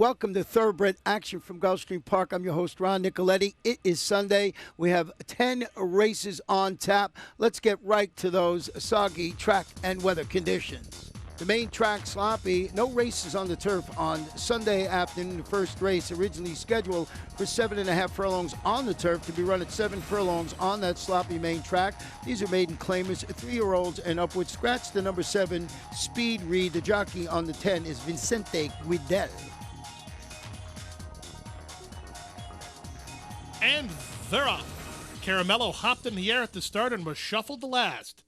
Welcome to Thoroughbred Action from Gulfstream Park. I'm your host, Ron Nicoletti. It is Sunday. We have 10 races on tap. Let's get right to those soggy track and weather conditions. The main track sloppy. No races on the turf on Sunday afternoon. The first race originally scheduled for 7.5 furlongs on the turf to be run at 7 furlongs on that sloppy main track. These are maiden claimers, 3-year-olds and upwards. Scratch the number 7, Speed Reed. The jockey on the 10 is Vicente Guidel. And they're off. Caramello hopped in the air at the start and was shuffled to last.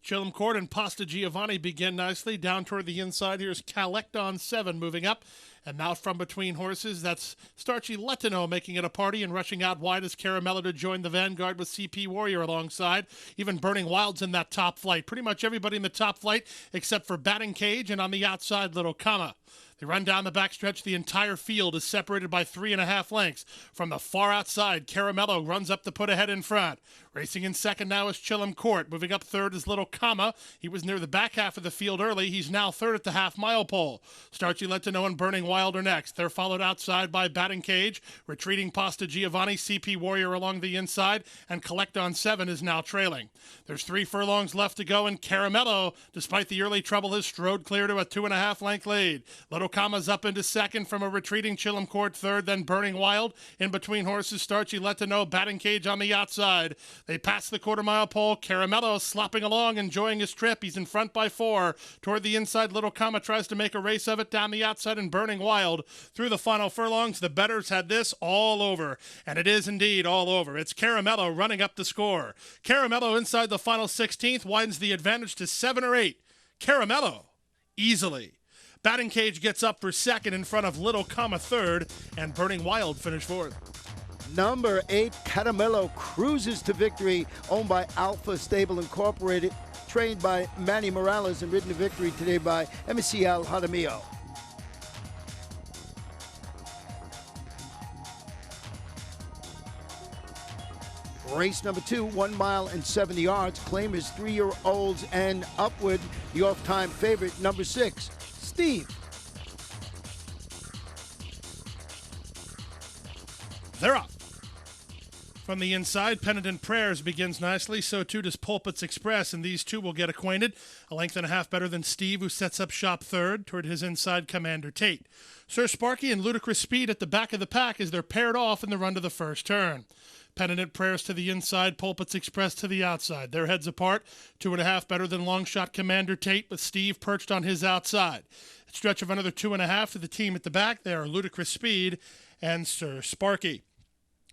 Chillum Court and Pasta Giovanni begin nicely. Down toward the inside, here's Calecton 7 moving up. And now from between horses, that's Starchy Letino making it a party and rushing out wide as Caramello to join the vanguard with CP Warrior alongside. Even Burning Wild's in that top flight. Pretty much everybody in the top flight except for Batting Cage and on the outside, Little Comma. They run down the backstretch. The entire field is separated by 3.5 lengths. From the far outside, Caramello runs up to put ahead in front. Racing in second now is Chillum Court. Moving up third is Little Comma. He was near the back half of the field early. He's now third at the half-mile pole. Starchy Letino and Burning Wild are next. They're followed outside by Batting Cage. Retreating Pasta Giovanni, CP Warrior along the inside, and Calecton 7 is now trailing. There's 3 furlongs left to go, and Caramello, despite the early trouble, has strode clear to a 2.5-length lead. Little Comma's up into second from a retreating Chillum Court third, then Burning Wild. In between horses, Starchy Letino, Batting Cage on the outside. They pass the quarter-mile pole. Caramello slopping along, enjoying his trip. He's in front by 4. Toward the inside, Little Comma tries to make a race of it down the outside, and Burning Wild through the final furlongs. The bettors had this all over, and it is indeed all over. It's Caramello running up the score. Caramello inside the final 16th widens the advantage to 7 or 8. Caramello easily. Batting Cage gets up for second in front of Little Comma third, and Burning Wild finished fourth. Number 8, Caramello cruises to victory, owned by Alpha Stable Incorporated, trained by Manny Morales, and ridden to victory today by Emicial Jaramillo. Race number 2, 1 mile and 70 yards. Claimers 3-year-olds and upward. The off-time favorite, number 6, Steve. They're up. From the inside, Penitent Prayers begins nicely. So too does Pulpits Express, and these two will get acquainted. A length and a half better than Steve, who sets up shop third. Toward his inside, Commander Tate. Sir Sparky and Ludicrous Speed at the back of the pack as they're paired off in the run to the first turn. Penitent Prayers to the inside, Pulpits Express to the outside. Their heads apart, 2.5 better than Longshot Commander Tate, with Steve perched on his outside. A stretch of another 2.5 to the team at the back. They are Ludicrous Speed and Sir Sparky.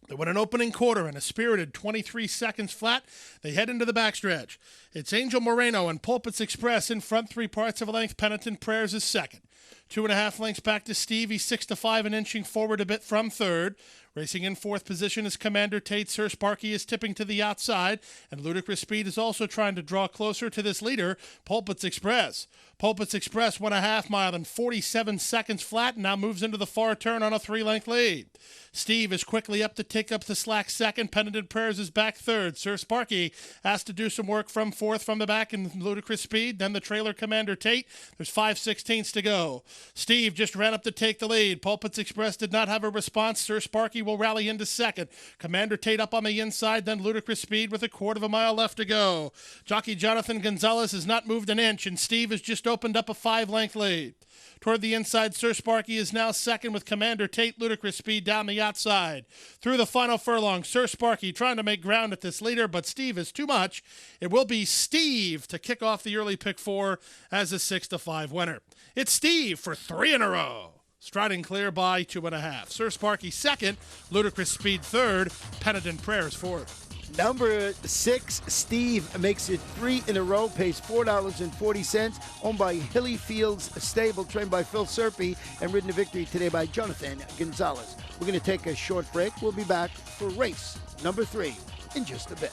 They win an opening quarter in a spirited 23 seconds flat. They head into the backstretch. It's Angel Moreno and Pulpits Express in front, 3 parts of a length. Penitent Prayers is second. 2.5 lengths back to Steve. He's 6 to 5 and inching forward a bit from third. Racing in fourth position is Commander Tate. Sir Sparky is tipping to the outside, and Ludicrous Speed is also trying to draw closer to this leader, Pulpits Express. Pulpits Express won a half mile in 47 seconds flat and now moves into the far turn on a 3-length lead. Steve is quickly up to take up the slack second. Penitent Prayers is back third. Sir Sparky has to do some work from fourth from the back in Ludicrous Speed. Then the trailer, Commander Tate. There's 5/16 to go. Steve just ran up to take the lead. Pulpits Express did not have a response. Sir Sparky will rally into second. Commander Tate up on the inside, then Ludicrous Speed with a 1/4 mile left to go. Jockey Jonathan Gonzalez has not moved an inch, and Steve has just opened up a 5-length lead. Toward the inside, Sir Sparky is now second with Commander Tate, Ludicrous Speed down the outside. Through the final furlong, Sir Sparky trying to make ground at this leader, but Steve is too much. It will be Steve to kick off the early pick 4 as a 6 to 5 winner. It's Steve for 3 in a row. Striding clear by 2.5. Sir Sparky second, Ludicrous Speed third, Penitent Prayers fourth. Number 6, Steve, makes it 3 in a row, pays $4.40, owned by Hilly Fields Stable, trained by Phil Serpy, and ridden to victory today by Jonathan Gonzalez. We're going to take a short break. We'll be back for race number 3 in just a bit.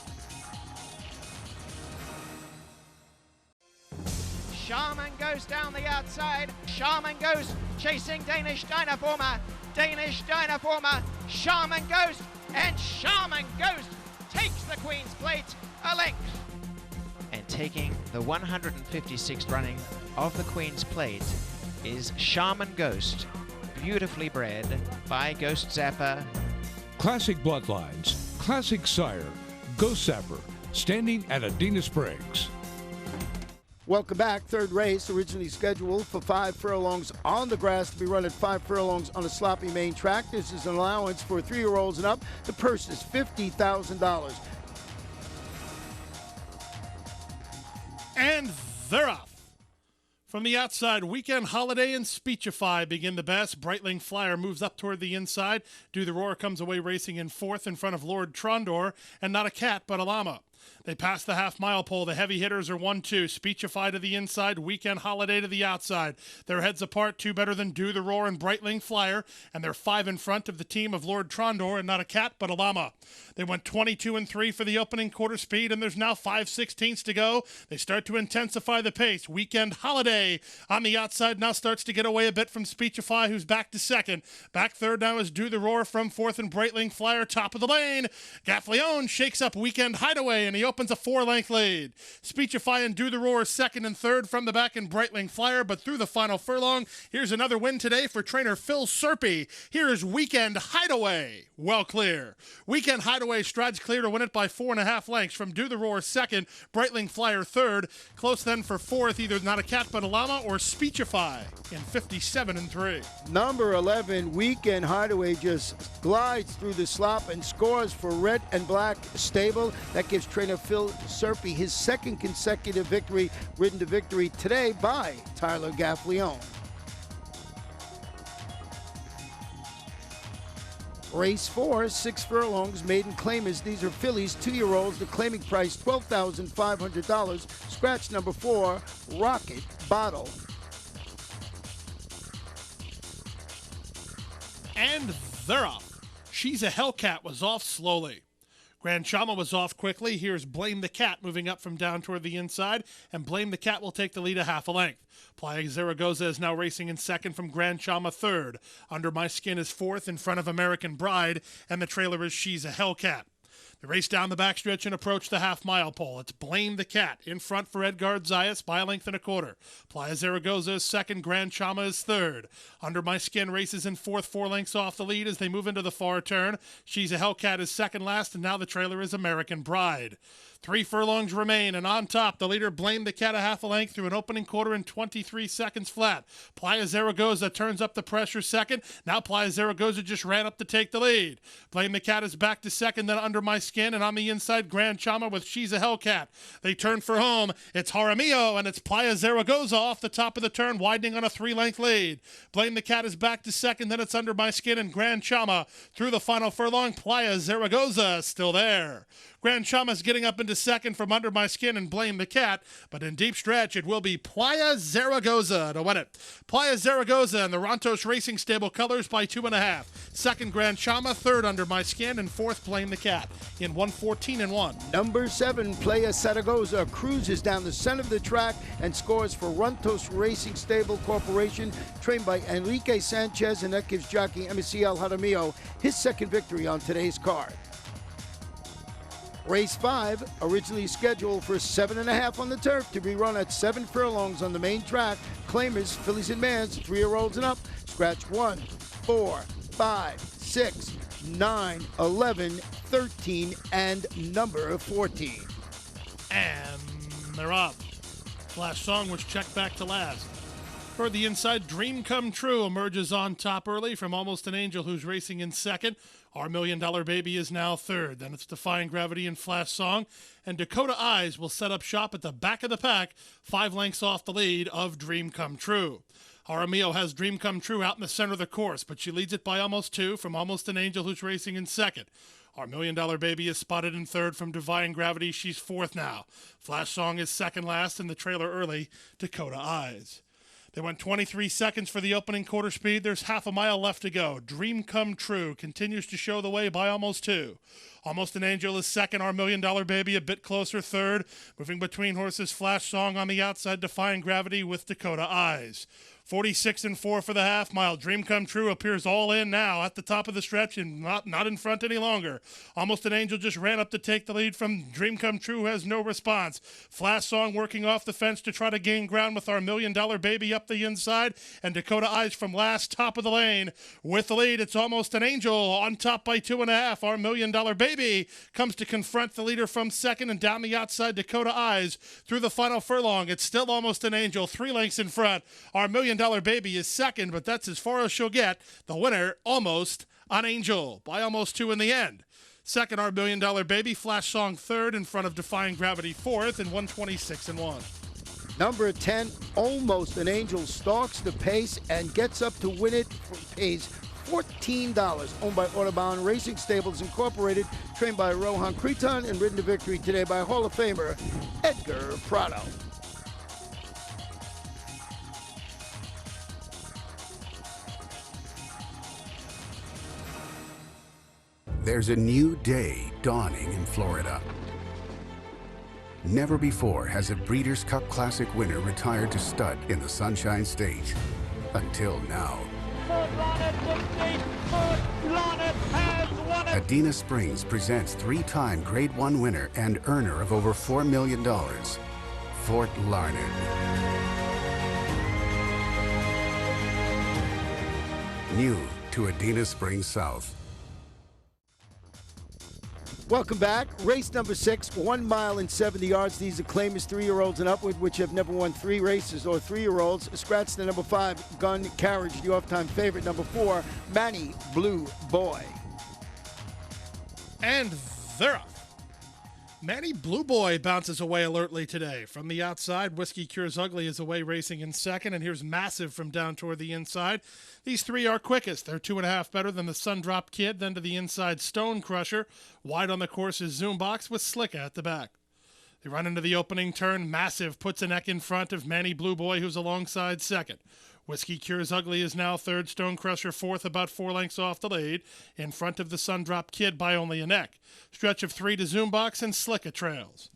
Shaman goes down the outside. Shaman goes chasing Danish Dynaformer. Danish Dynaformer. Shaman Ghost, and Shaman Ghost takes the Queen's Plate a length. And taking the 156th running of the Queen's Plate is Shaman Ghost, beautifully bred by Ghost Zapper. Classic Bloodlines, Classic Sire, Ghost Zapper, standing at Adena Springs. Welcome back. Third race, originally scheduled for 5 furlongs on the grass, to be run at 5 furlongs on a sloppy main track. This is an allowance for 3-year-olds and up. The purse is $50,000. And they're off. From the outside, Weekend Holiday and Speechify begin the best. Breitling Flyer moves up toward the inside. Do the Roar comes away racing in fourth in front of Lord Trondor, and not a cat but a llama. They pass the half-mile pole. The heavy hitters are 1-2. Speechify to the inside, Weekend Holiday to the outside. Their heads apart, 2 better than Do the Roar and Breitling Flyer, and they're 5 in front of the team of Lord Trondor, and not a cat but a llama. They went 22-3 for the opening quarter speed, and there's now 5/16 to go. They start to intensify the pace. Weekend Holiday on the outside now starts to get away a bit from Speechify, who's back to second. Back third now is Do the Roar from fourth, and Breitling Flyer top of the lane. Gaffleone shakes up Weekend Hideaway, and he opens a 4-length lead. Speechify and Do the Roar second and third from the back, and Breitling Flyer, but through the final furlong, here's another win today for trainer Phil Serpy. Here is Weekend Hideaway. Well clear. Weekend Hideaway strides clear to win it by 4.5 lengths from Do the Roar second, Breitling Flyer third. Close then for fourth, either Not a Cat But a Llama or Speechify in 57-3. Number 11, Weekend Hideaway, just glides through the slop and scores for Red and Black Stable. That gives trainer Phil Serpy his second consecutive victory, ridden to victory today by Tyler Gaffleone. Race 4, 6 furlongs, maiden claimers. These are fillies, 2-year-olds. The claiming price, $12,500. Scratch number 4, Rocket Bottle. And they're off. She's a Hellcat was off slowly. Grand Chama was off quickly. Here's Blame the Cat moving up from down toward the inside, and Blame the Cat will take the lead a half a length. Playa Zaragoza is now racing in second from Grand Chama third. Under My Skin is fourth in front of American Bride, and the trailer is She's a Hellcat. The race down the backstretch and approach the half-mile pole. It's Blame the Cat in front for Edgard Zayas by a length and a quarter. Playa Zaragoza is second. Grand Chama is third. Under My Skin races in fourth, 4 lengths off the lead as they move into the far turn. She's a Hellcat is second last, and now the trailer is American Bride. 3 furlongs remain, and on top, the leader Blame the Cat a half a length through an opening quarter in 23 seconds flat. Playa Zaragoza turns up the pressure second. Now Playa Zaragoza just ran up to take the lead. Blame the Cat is back to second, then Under My Skin, and on the inside, Grand Chama with She's a Hellcat. They turn for home. It's Jaramillo, and it's Playa Zaragoza off the top of the turn, widening on a 3-length lead. Blame the Cat is back to second, then it's Under My Skin and Grand Chama. Through the final furlong, Playa Zaragoza still there. Grand Chama's getting up into second from Under My Skin and Blame the Cat, but in deep stretch, it will be Playa Zaragoza to win it. Playa Zaragoza and the Rontos Racing Stable colors by 2.5. Second, Grand Chama. Third, Under My Skin. And fourth, Blame the Cat in 1:14-1. Number 7, Playa Zaragoza, cruises down the center of the track and scores for Rontos Racing Stable Corporation, trained by Enrique Sanchez, and that gives jockey Emiciel Jaramillo his second victory on today's card. Race 5, originally scheduled for 7.5 on the turf, to be run at 7 furlongs on the main track. Claimers, fillies and mares, 3-year-olds and up. Scratch 1, 4, 5, 6, 9, 11, 13, and number 14. And they're off. Last song was checked back to last. For the inside, Dream Come True emerges on top early from Almost an Angel, who's racing in second. Our $1 Million Baby is now third. Then it's Defying Gravity and Flash Song. And Dakota Eyes will set up shop at the back of the pack, 5 lengths off the lead of Dream Come True. Jaramillo has Dream Come True out in the center of the course, but she leads it by almost 2 from Almost an Angel, who's racing in second. Our $1 Million Baby is spotted in third from Defying Gravity. She's fourth now. Flash Song is second last, and the trailer early, Dakota Eyes. They went 23 seconds for the opening quarter speed. There's half a mile left to go. Dream Come True continues to show the way by almost 2. Almost an Angel is second. Our $1 Million Baby a bit closer third. Moving between horses, Flash Song on the outside, Defying Gravity with Dakota Eyes. 46-4 for the half mile. Dream Come True appears all in now at the top of the stretch and not in front any longer. Almost an Angel just ran up to take the lead from Dream Come True, who has no response. Flash Song working off the fence to try to gain ground with our $1 Million Baby up the inside, and Dakota Eyes from last, top of the lane with the lead. It's Almost an Angel on top by 2.5. Our $1 Million Baby comes to confront the leader from second, and down the outside Dakota Eyes through the final furlong. It's still Almost an Angel, 3 lengths in front. Our $1 Million Baby is second, but that's as far as she'll get. The winner, Almost an Angel, by almost 2 in the end. Second, our $1 Million Baby. Flash Song third, in front of Defying Gravity fourth, and 126-1. Number 10, Almost an Angel, stalks the pace and gets up to win it. Pays $14. Owned by Audubon Racing Stables Incorporated, trained by Rohan Creton, and ridden to victory today by Hall of Famer Edgar Prado. There's a new day dawning in Florida. Never before has a Breeders' Cup Classic winner retired to stud in the Sunshine State. Until now. Adena Springs presents 3-time Grade 1 winner and earner of over $4 million, Fort Larned. New to Adena Springs South. Welcome back. Race number 6, 1 mile and 70 yards. These are claimers 3-year-olds and upward, which have never won 3 races, or 3-year-olds. Scratch the number 5, Gun Carriage, the off-time favorite. Number 4, Manny Blue Boy. And they're off. Manny Blue Boy bounces away alertly today. From the outside, Whiskey Cures Ugly is away racing in second, and here's Massive from down toward the inside. These 3 are quickest. They're 2.5 better than the Sundrop Kid. Then to the inside, Stone Crusher. Wide on the course is Zoombox with Slicka at the back. They run into the opening turn. Massive puts a neck in front of Manny Blue Boy, who's alongside second. Whiskey Cures Ugly is now third. Stone Crusher fourth, about 4 lengths off the lead, in front of the Sundrop Kid by only a neck. Stretch of 3 to Zoombox, and Slicka trails.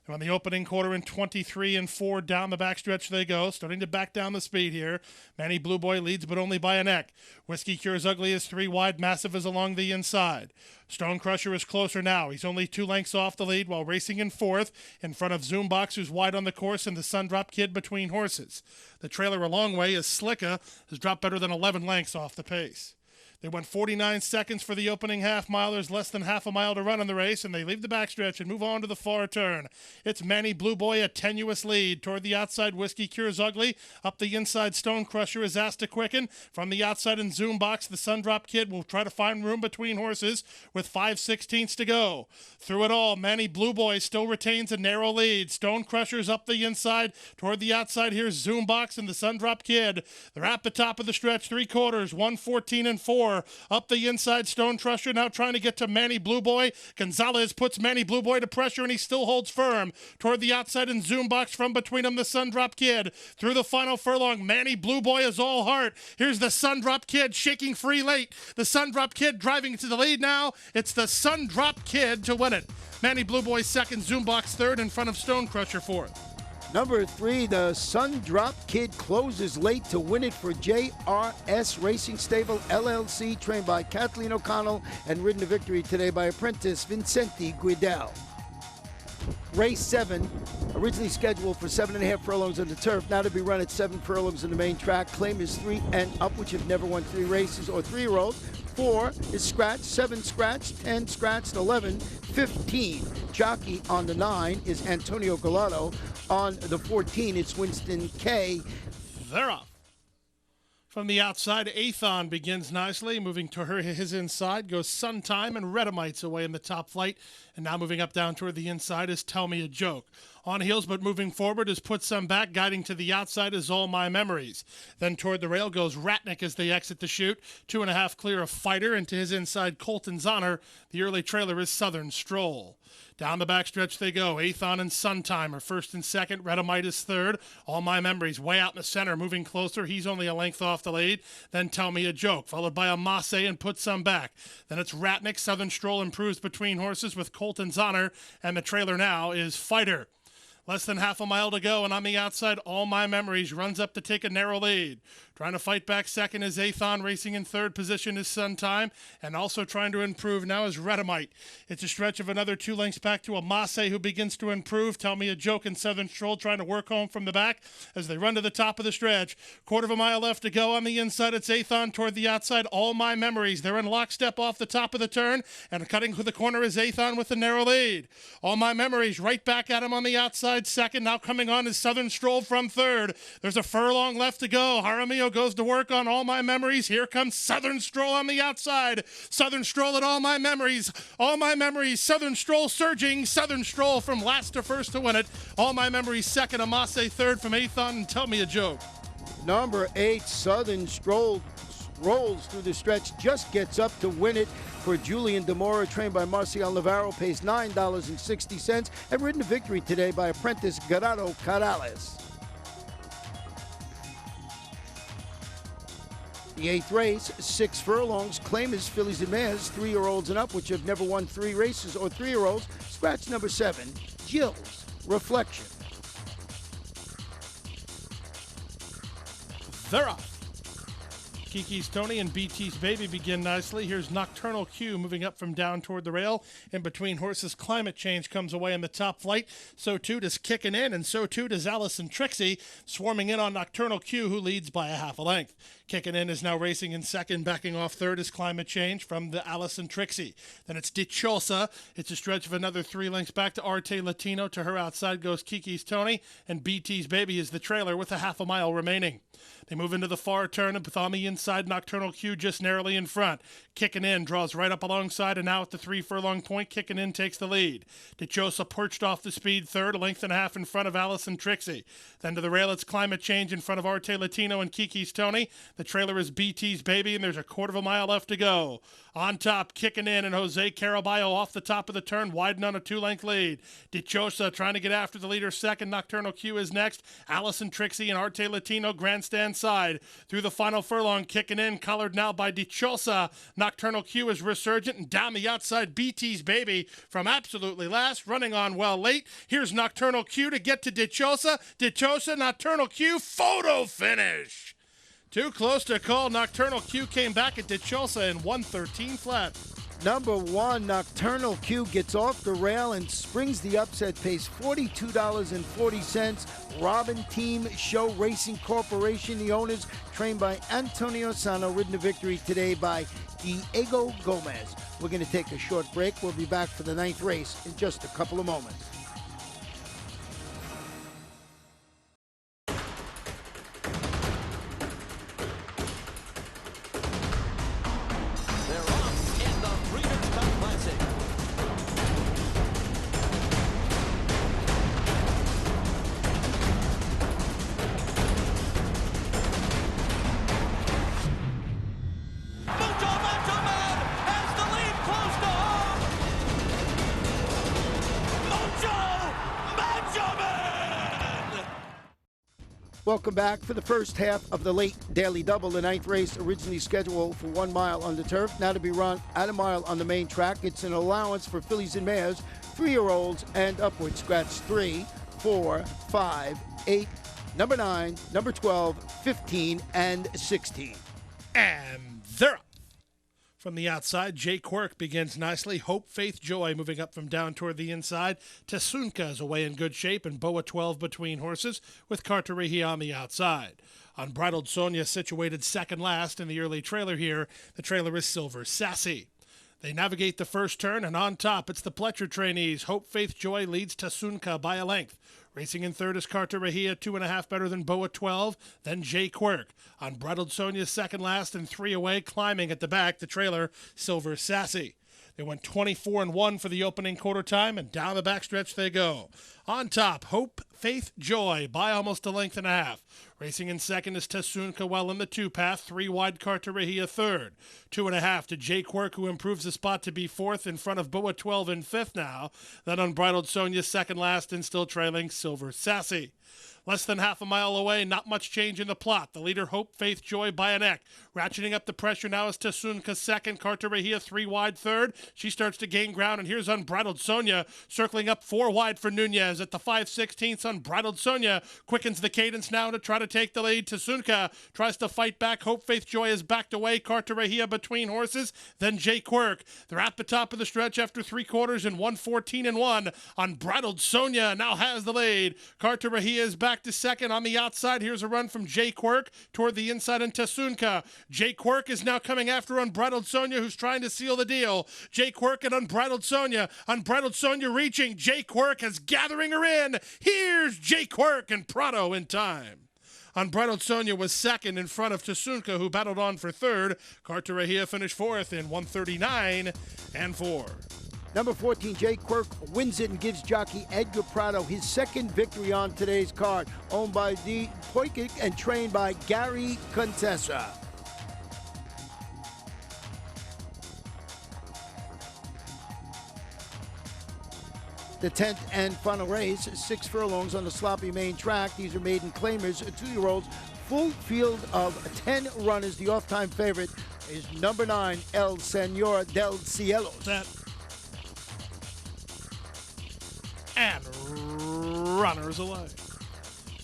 On the opening quarter in 23-4, down the backstretch they go, starting to back down the speed here. Manny Blue Boy leads, but only by a neck. Whiskey Cures Ugly is 3 wide. Massive is along the inside. Stone Crusher is closer now. He's only 2 lengths off the lead while racing in fourth, in front of Zoombox, who's wide on the course, and the Sundrop Kid between horses. The trailer a long way is Slicka, has dropped better than 11 lengths off the pace. They went 49 seconds for the opening half mile. There's less than half a mile to run in the race, and they leave the backstretch and move on to the far turn. It's Manny Blue Boy, a tenuous lead. Toward the outside, Whiskey Cures Ugly. Up the inside, Stone Crusher is asked to quicken. From the outside in Zoombox, the Sundrop Kid will try to find room between horses with 5/16 to go. Through it all, Manny Blue Boy still retains a narrow lead. Stone Crusher's up the inside. Toward the outside, here's Zoombox and the Sundrop Kid. They're at the top of the stretch, 3/4, 1:14-4. Up the inside, Stone Crusher now trying to get to Manny Blue Boy. Gonzalez puts Manny Blue Boy to pressure, and he still holds firm. Toward the outside in Zoombox, from between them, the Sundrop Kid. Through the final furlong, Manny Blue Boy is all heart. Here's the Sundrop Kid shaking free late. The Sundrop Kid driving to the lead now. It's the Sundrop Kid to win it. Manny Blue Boy second, Zoombox third, in front of Stone Crusher fourth. Number 3, the Sundrop Kid closes late to win it for JRS Racing Stable LLC, trained by Kathleen O'Connell and ridden to victory today by apprentice Vincenti Guidel. Race 7, originally scheduled for 7.5 furlongs on the turf, now to be run at 7 furlongs on the main track. Claim is 3 and up, which have never won 3 races, or 3-year-olds. 4 is scratched, 7 scratched, 10 scratched, 11, 15. Jockey on the 9 is Antonio Gallardo. On the 14, it's Winston K. They're off. From the outside, Athon begins nicely. Moving to his inside goes Suntime and Redamites away in the top flight. And now moving up down toward the inside is Tell Me a Joke. On heels but moving forward is Put Some Back. Guiding to the outside is All My Memories. Then toward the rail goes Ratnick as they exit the chute. 2.5 clear of Fighter, and to his inside Colton's Honor. The early trailer is Southern Stroll. Down the backstretch they go. Athon and Suntime are first and second. Redamite is third. All My Memories way out in the center, moving closer. He's only a length off the lead. Then Tell Me a Joke, followed by Amase and Put Some Back. Then it's Ratnick. Southern Stroll improves between horses with Colton's Honor, and the trailer now is Fighter. Less than half a mile to go, and on the outside, All My Memories runs up to take a narrow lead. Trying to fight back second is Athon, racing in third position is Sun Time, and also trying to improve now is Redamite. It's a stretch of another 2 lengths back to Amase, who begins to improve. Tell Me a Joke and Southern Stroll trying to work home from the back as they run to the top of the stretch. Quarter of a mile left to go. On the inside, it's Athon. Toward the outside, All My Memories. They're in lockstep off the top of the turn, and cutting to the corner is Athon with the narrow lead. All My Memories right back at him on the outside second. Now coming on is Southern Stroll from third. There's a furlong left to go. Jaramillo goes to work on All My Memories. Here comes Southern Stroll on the outside. Southern Stroll at All My Memories. All My Memories. Southern Stroll surging. Southern Stroll from last to first to win it. All My Memories second. Amase third from Athon. And Tell Me a Joke. Number 8, Southern Stroll rolls through the stretch, just gets up to win it for Julian Demora, trained by Marcial Navarro, pays $9.60, and ridden to victory today by apprentice Gerardo Corrales. The 8th race, 6 furlongs, claimers, fillies and mares, 3-year-olds and up, which have never won 3 races, or 3-year-olds. Scratch number 7, Jill's Reflection. They're off. Kiki's Tony and BT's Baby begin nicely. Here's Nocturnal Q moving up from down toward the rail. In between horses, Climate Change comes away in the top flight. So too does Kickin' In, and so too does Allison Trixie, swarming in on Nocturnal Q, who leads by a half a length. Kickin' In is now racing in second. Backing off third is Climate Change from the Allison Trixie. Then it's Dichosa. It's a stretch of another 3 lengths back to Arte Latino. To her outside goes Kiki's Tony, and BT's Baby is the trailer with a half a mile remaining. They move into the far turn, and on the inside, Nocturnal Q just narrowly in front. Kickin' In draws right up alongside, and now at the 3 furlong point, Kickin' In takes the lead. Dichosa perched off the speed third, a length and a half in front of Allison Trixie. Then to the rail, it's Climate Change in front of Arte Latino and Kiki's Tony. The trailer is BT's Baby, and there's a quarter of a mile left to go. On top, Kickin' In, and Jose Caraballo off the top of the turn, widen on a 2-length lead. Dichosa trying to get after the leader second. Nocturnal Q is next. Allison Trixie and Arte Latino grandstand side. Through the final furlong, Kickin' In, collared now by Dichosa. Nocturnal Q is resurgent, and down the outside, BT's Baby from absolutely last, running on well late. Here's Nocturnal Q to get to Dichosa. Dichosa, Nocturnal Q, photo finish. Too close to call. Nocturnal Q came back at Dichosa in 113 flat. Number 1, Nocturnal Q, gets off the rail and springs the upset, pays $42.40. Robin Team Show Racing Corporation, the owners, trained by Antonio Sano, ridden to victory today by Diego Gomez. We're going to take a short break. We'll be back for the 9th race in just a couple of moments. Welcome back for the first half of the late Daily Double. The 9th race, originally scheduled for 1 mile on the turf, now to be run at a mile on the main track. It's an allowance for fillies and mares, 3-year-olds and upwards. Scratch 3, 4, 5, 8, number 9, number 12, 15, and 16. And they're up. From the outside, Jay Quirk begins nicely. Hope, Faith, Joy moving up from down toward the inside. Tesunka is away in good shape, and Boa 12 between horses, with Cartarihi on the outside. Unbridled Sonia situated second last in the early trailer here. The trailer is Silver Sassy. They navigate the first turn, and on top, it's the Pletcher trainees. Hope, Faith, Joy leads Tesunka by a length. Racing in third is Cartarihi, 2.5 better than Boa 12, then Jay Quirk. Unbridled Sonia second last and 3 away, climbing at the back, the trailer, Silver Sassy. They went 24-1 for the opening quarter time, and down the backstretch they go. On top, Hope, Faith, Joy by almost a length and a half. Racing in second is Tesunka, while in the 2-path. 3 wide, Cartarahia third. 2.5 to Jay Quirk, who improves the spot to be fourth in front of Boa 12 in fifth now. Then Unbridled Sonia second last and still trailing Silver Sassy. Less than half a mile away, not much change in the plot. The leader, Hope, Faith, Joy by a neck. Ratcheting up the pressure now is Tesunka second. Cartarahia 3 wide third. She starts to gain ground, and here's Unbridled Sonia circling up 4 wide for Nunez. At the 5/16, Unbridled Sonia quickens the cadence now to try to take the lead. Tesunka tries to fight back. Hope, Faith, Joy is backed away. Cartarahia between horses. Then Jay Quirk. They're at the top of the stretch after 3 quarters in 1:14-1. Unbridled Sonia now has the lead. Cartarahia is back to second on the outside. Here's a run from Jay Quirk toward the inside and Tesunka. Jay Quirk is now coming after Unbridled Sonia, who's trying to seal the deal. Jay Quirk and Unbridled Sonia. Unbridled Sonia reaching. Jay Quirk is gathering her in. Here's Jay Quirk and Prado in time. Unbridled Sonia was second in front of Tesunka, who battled on for third. Cartarahia finished fourth in 1:39-4. Number 14, Jay Quirk, wins it and gives jockey Edgar Prado his second victory on today's card. Owned by D. Poikic and trained by Gary Contessa. The 10th and final race, 6 furlongs on the sloppy main track. These are maiden claimers, 2-year-olds. Full field of 10 runners. The off-time favorite is number 9, El Señor del Cielo. And runners away.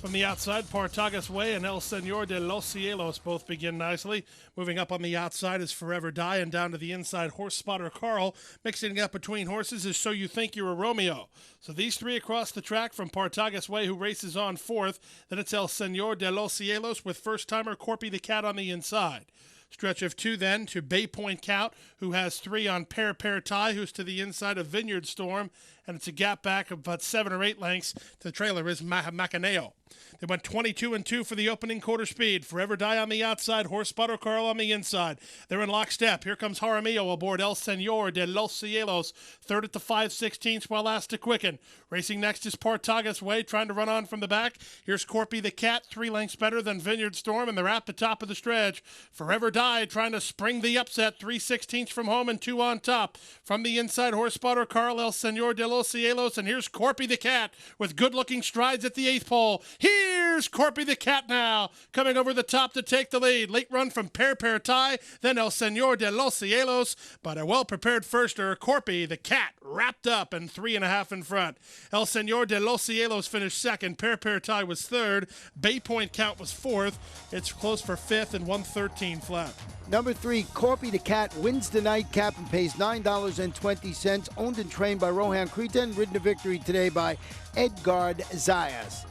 From the outside, Partagas Way and El Señor de los Cielos both begin nicely. Moving up on the outside is Forever Die, and down to the inside, Horse Spotter Carl. Mixing up between horses is So You Think You're a Romeo. So these 3 across the track from Partagas Way, who races on fourth. Then it's El Señor de los Cielos with first-timer Corpy the Cat on the inside. Stretch of 2 then to Bay Point Count, who has 3 on Pair Tie, who's to the inside of Vineyard Storm, and it's a gap back of about 7 or 8 lengths to the trailer is Macaneo. They went 22-2 for the opening quarter speed. Forever Die on the outside, Horse Spotter Carl on the inside. They're in lockstep. Here comes Jaramillo aboard El Señor de los Cielos. Third at the 5/16 while asked to quicken. Racing next is Partagas Way, trying to run on from the back. Here's Corpy the Cat, 3 lengths better than Vineyard Storm, and they're at the top of the stretch. Forever Die trying to spring the upset, 3/16 from home and 2 on top. From the inside, Horse Spotter Carl, El Señor de los Cielos, and here's Corpy the Cat with good-looking strides at the 8th pole. Here's Corpy the Cat now, coming over the top to take the lead. Late run from Pair Tie, then El Señor de los Cielos, but a well-prepared firster, Corpy the Cat, wrapped up and 3.5 in front. El Señor de los Cielos finished second. Pair Tie was third. Bay Point Count was fourth. It's close for fifth and 113 flat. Number 3, Corpy the Cat, wins the nightcap and pays $9.20. Owned and trained by Rohan Cretan. Ridden to victory today by Edgar Zayas.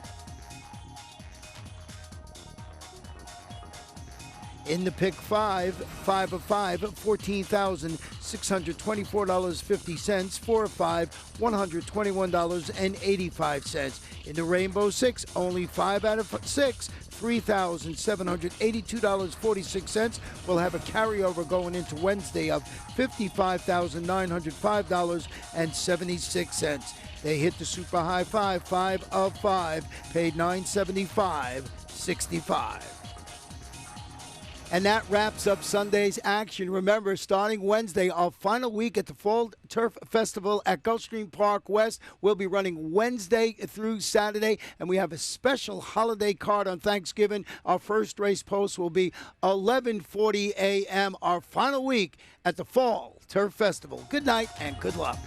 In the pick 5 of 5, $14,624.50. 4 of 5, $121.85. In the Rainbow 6, only 5 out of 6, $3,782.46. We'll have a carryover going into Wednesday of $55,905.76. They hit the super high 5 of 5, paid $975.65. And that wraps up Sunday's action. Remember, starting Wednesday, our final week at the Fall Turf Festival at Gulfstream Park West. We'll be running Wednesday through Saturday, and we have a special holiday card on Thanksgiving. Our first race post will be 11:40 a.m., our final week at the Fall Turf Festival. Good night and good luck.